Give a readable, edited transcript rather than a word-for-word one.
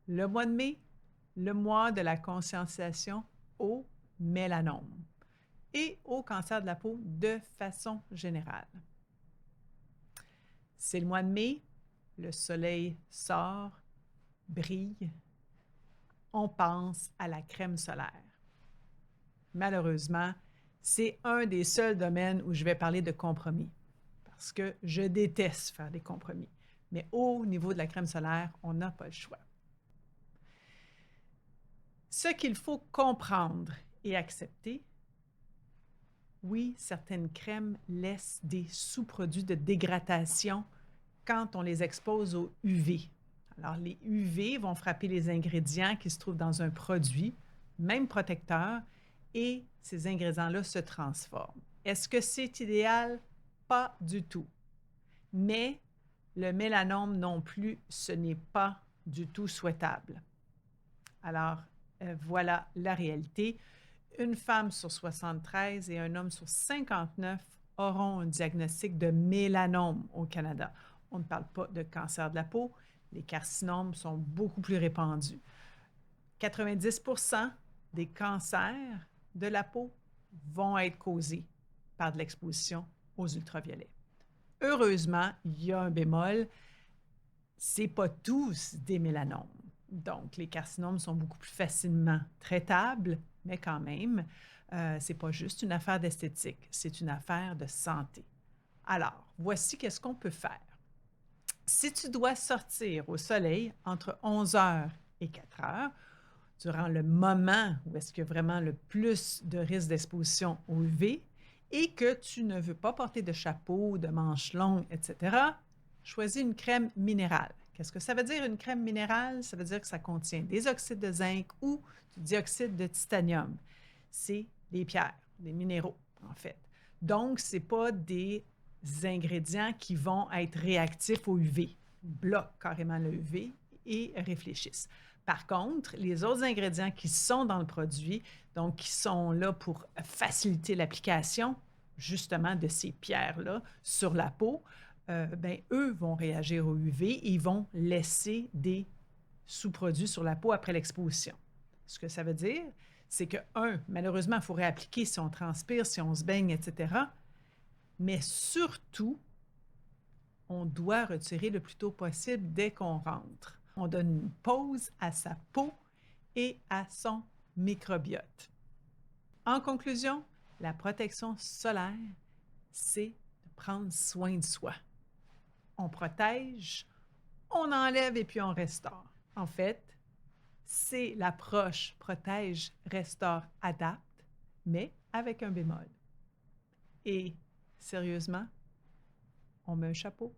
Le mois de mai, le mois de la conscientisation au mélanome et au cancer de la peau de façon générale. C'est le mois de mai, le soleil sort, brille, on pense à la crème solaire. Malheureusement, c'est un des seuls domaines où je vais parler de compromis, parce que je déteste faire des compromis. Mais au niveau de la crème solaire, on n'a pas le choix. Ce qu'il faut comprendre et accepter, oui, certaines crèmes laissent des sous-produits de dégradation quand on les expose au UV. Alors, les UV vont frapper les ingrédients qui se trouvent dans un produit, même protecteur, et ces ingrédients-là se transforment. Est-ce que c'est idéal? Pas du tout. Mais le mélanome non plus, ce n'est pas du tout souhaitable. Alors, voilà la réalité. Une femme sur 73 et un homme sur 59 auront un diagnostic de mélanome au Canada. On ne parle pas de cancer de la peau. Les carcinomes sont beaucoup plus répandus. 90 des cancers de la peau vont être causés par de l'exposition aux ultraviolets. Heureusement, il y a un bémol, c'est pas tous des mélanomes. Donc, les carcinomes sont beaucoup plus facilement traitables, mais quand même, c'est pas juste une affaire d'esthétique, c'est une affaire de santé. Alors, voici qu'est-ce qu'on peut faire. Si tu dois sortir au soleil entre 11 heures et 4 heures, durant le moment où est-ce qu'il y a vraiment le plus de risque d'exposition au UV et que tu ne veux pas porter de chapeau, de manches longues, etc., choisis une crème minérale. Qu'est-ce que ça veut dire une crème minérale? Ça veut dire que ça contient des oxydes de zinc ou du dioxyde de titanium. C'est des pierres, des minéraux, en fait. Donc, ce n'est pas des ingrédients qui vont être réactifs au UV. Ils bloquent carrément le UV et réfléchissent. Par contre, les autres ingrédients qui sont dans le produit, donc qui sont là pour faciliter l'application justement de ces pierres-là sur la peau, ben, eux vont réagir au UV et ils vont laisser des sous-produits sur la peau après l'exposition. Ce que ça veut dire, c'est que, un, malheureusement, il faut réappliquer si on transpire, si on se baigne, etc. Mais surtout, on doit retirer le plus tôt possible dès qu'on rentre. On donne une pause à sa peau et à son microbiote. En conclusion, la protection solaire, c'est de prendre soin de soi. On protège, on enlève et puis on restaure. En fait, c'est l'approche protège, restaure, adapte, mais avec un bémol. Et sérieusement, on met un chapeau